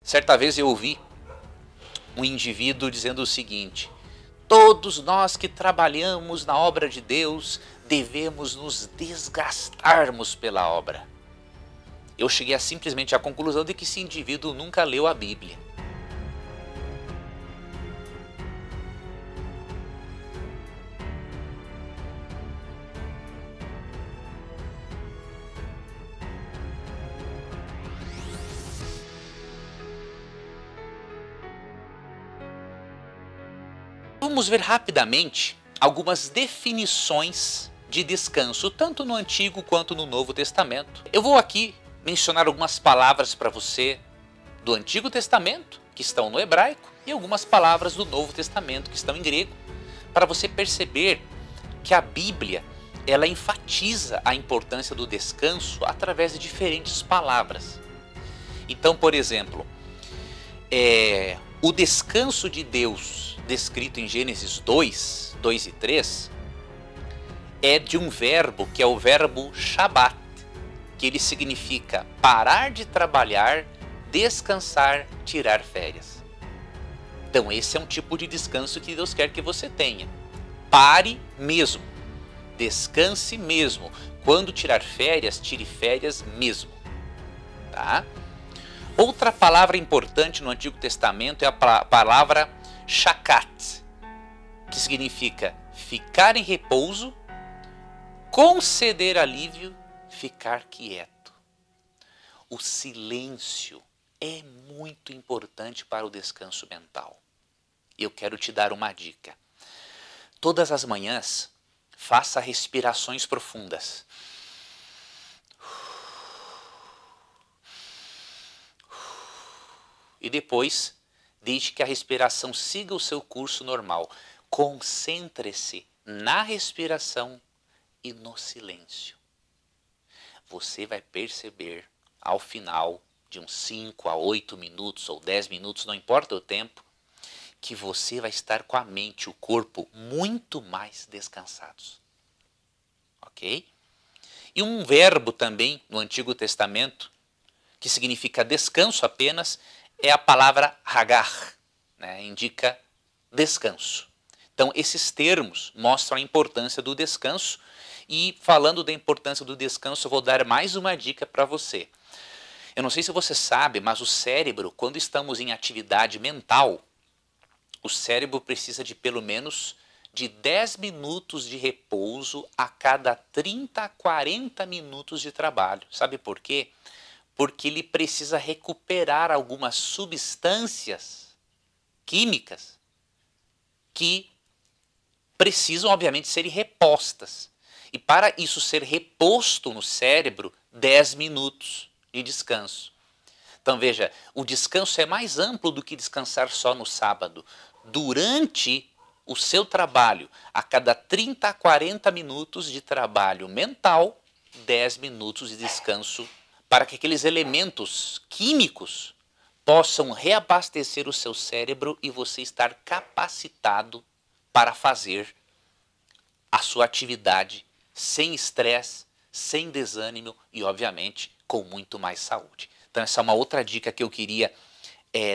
Certa vez eu ouvi um indivíduo dizendo o seguinte: todos nós que trabalhamos na obra de Deus devemos nos desgastarmos pela obra. Eu cheguei simplesmente à conclusão de que esse indivíduo nunca leu a Bíblia. Vamos ver rapidamente algumas definições de descanso, tanto no Antigo quanto no Novo Testamento. Eu vou aqui mencionar algumas palavras para você do Antigo Testamento, que estão no hebraico, e algumas palavras do Novo Testamento, que estão em grego, para você perceber que a Bíblia ela enfatiza a importância do descanso através de diferentes palavras. Então, por exemplo, o descanso de Deus, descrito em Gênesis 2 e 3, é de um verbo que é o verbo Shabat, que ele significa parar de trabalhar, descansar, tirar férias. Então esse é um tipo de descanso que Deus quer que você tenha. Pare mesmo, descanse mesmo. Quando tirar férias, tire férias mesmo. Tá? Outra palavra importante no Antigo Testamento é a palavra shakat, que significa ficar em repouso, conceder alívio, ficar quieto. O silêncio é muito importante para o descanso mental. Eu quero te dar uma dica. Todas as manhãs, faça respirações profundas. E depois, deixe que a respiração siga o seu curso normal. Concentre-se na respiração e no silêncio. Você vai perceber, ao final de uns 5 a 8 minutos ou 10 minutos, não importa o tempo, que você vai estar com a mente e o corpo muito mais descansados. Ok? E um verbo também no Antigo Testamento, que significa descanso apenas, é a palavra hagar, né? Indica descanso. Então esses termos mostram a importância do descanso. E falando da importância do descanso, eu vou dar mais uma dica para você. Eu não sei se você sabe, mas o cérebro, quando estamos em atividade mental, o cérebro precisa de pelo menos de 10 minutos de repouso a cada 30 a 40 minutos de trabalho. Sabe por quê? Porque ele precisa recuperar algumas substâncias químicas que precisam, obviamente, ser repostas. E para isso ser reposto no cérebro, 10 minutos de descanso. Então veja, o descanso é mais amplo do que descansar só no sábado. Durante o seu trabalho, a cada 30 a 40 minutos de trabalho mental, 10 minutos de descanso, para que aqueles elementos químicos possam reabastecer o seu cérebro e você estar capacitado para fazer a sua atividade sem estresse, sem desânimo e, obviamente, com muito mais saúde. Então essa é uma outra dica que eu queria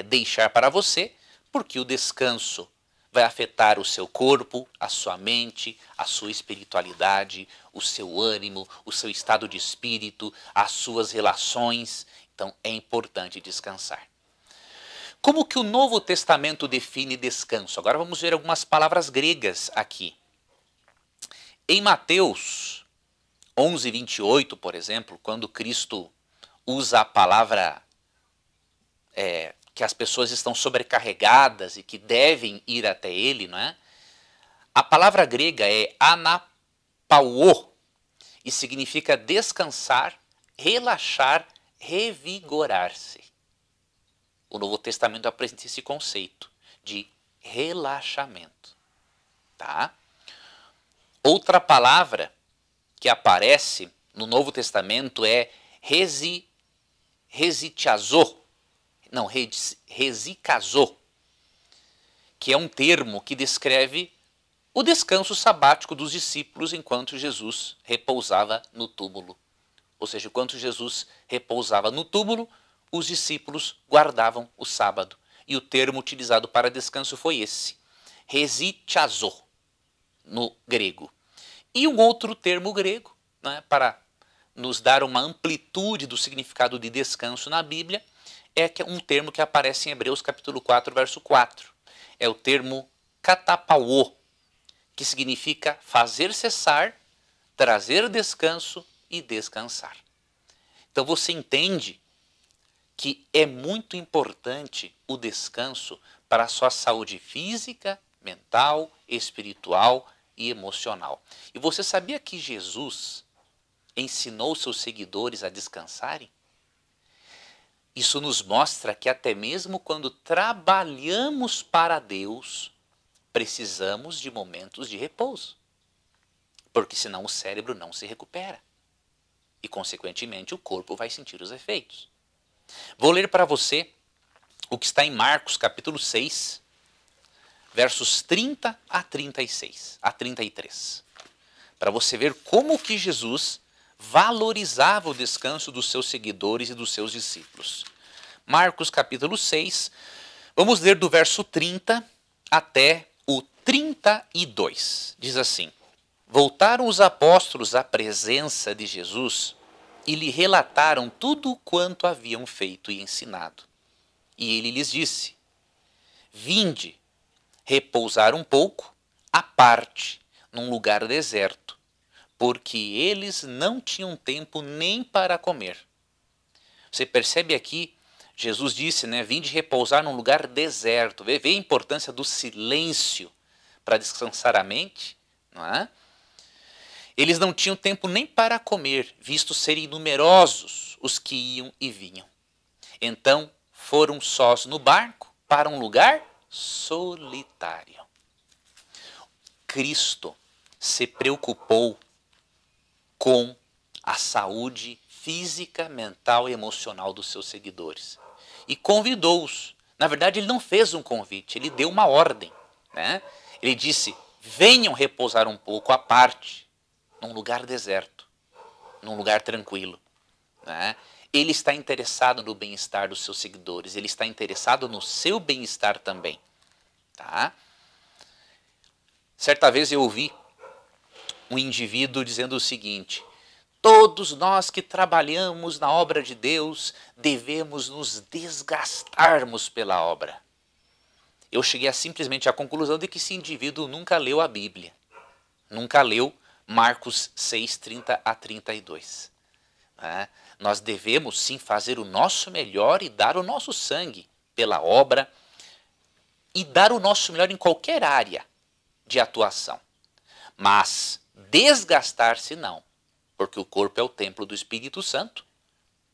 deixar para você, porque o descanso vai afetar o seu corpo, a sua mente, a sua espiritualidade, o seu ânimo, o seu estado de espírito, as suas relações. Então é importante descansar. Como que o Novo Testamento define descanso? Agora vamos ver algumas palavras gregas aqui. Em Mateus 11, 28, por exemplo, quando Cristo usa a palavra que as pessoas estão sobrecarregadas e que devem ir até ele, não é? A palavra grega é anapauo e significa descansar, relaxar, revigorar-se. O Novo Testamento apresenta esse conceito de relaxamento. Tá? Outra palavra que aparece no Novo Testamento é resikazo, que é um termo que descreve o descanso sabático dos discípulos enquanto Jesus repousava no túmulo. Ou seja, enquanto Jesus repousava no túmulo, os discípulos guardavam o sábado. E o termo utilizado para descanso foi esse, hesychazo, no grego. E um outro termo grego, né, para nos dar uma amplitude do significado de descanso na Bíblia, é um termo que aparece em Hebreus capítulo 4, verso 4. É o termo katapauô, que significa fazer cessar, trazer descanso e descansar. Então você entende que é muito importante o descanso para a sua saúde física, mental, espiritual e emocional. E você sabia que Jesus ensinou seus seguidores a descansarem? Isso nos mostra que até mesmo quando trabalhamos para Deus, precisamos de momentos de repouso. Porque senão o cérebro não se recupera. E, consequentemente, o corpo vai sentir os efeitos. Vou ler para você o que está em Marcos, capítulo 6, versos 30 a 36, a 33. Para você ver como que Jesus valorizava o descanso dos seus seguidores e dos seus discípulos. Marcos, capítulo 6, vamos ler do verso 30 até o 32. Diz assim: Voltaram os apóstolos à presença de Jesus e lhe relataram tudo quanto haviam feito e ensinado. E ele lhes disse: Vinde, repousar um pouco, à parte, num lugar deserto, porque eles não tinham tempo nem para comer. Você percebe aqui, Jesus disse, né, vinde repousar num lugar deserto. Vê a importância do silêncio para descansar a mente, não é? Eles não tinham tempo nem para comer, visto serem numerosos os que iam e vinham. Então foram sós no barco para um lugar solitário. Cristo se preocupou com a saúde física, mental e emocional dos seus seguidores. E convidou-os. Na verdade, ele não fez um convite, ele deu uma ordem, né? Ele disse, venham repousar um pouco à parte, num lugar deserto, num lugar tranquilo, né? Ele está interessado no bem-estar dos seus seguidores, ele está interessado no seu bem-estar também, tá? Certa vez eu ouvi um indivíduo dizendo o seguinte: todos nós que trabalhamos na obra de Deus devemos nos desgastarmos pela obra. Eu cheguei simplesmente à conclusão de que esse indivíduo nunca leu a Bíblia, nunca leu Marcos 6, 30 a 32. Nós devemos sim fazer o nosso melhor e dar o nosso sangue pela obra e dar o nosso melhor em qualquer área de atuação. Mas desgastar-se não, porque o corpo é o templo do Espírito Santo,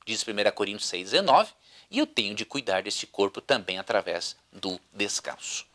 diz 1 Coríntios 6,19, e eu tenho de cuidar deste corpo também através do descanso.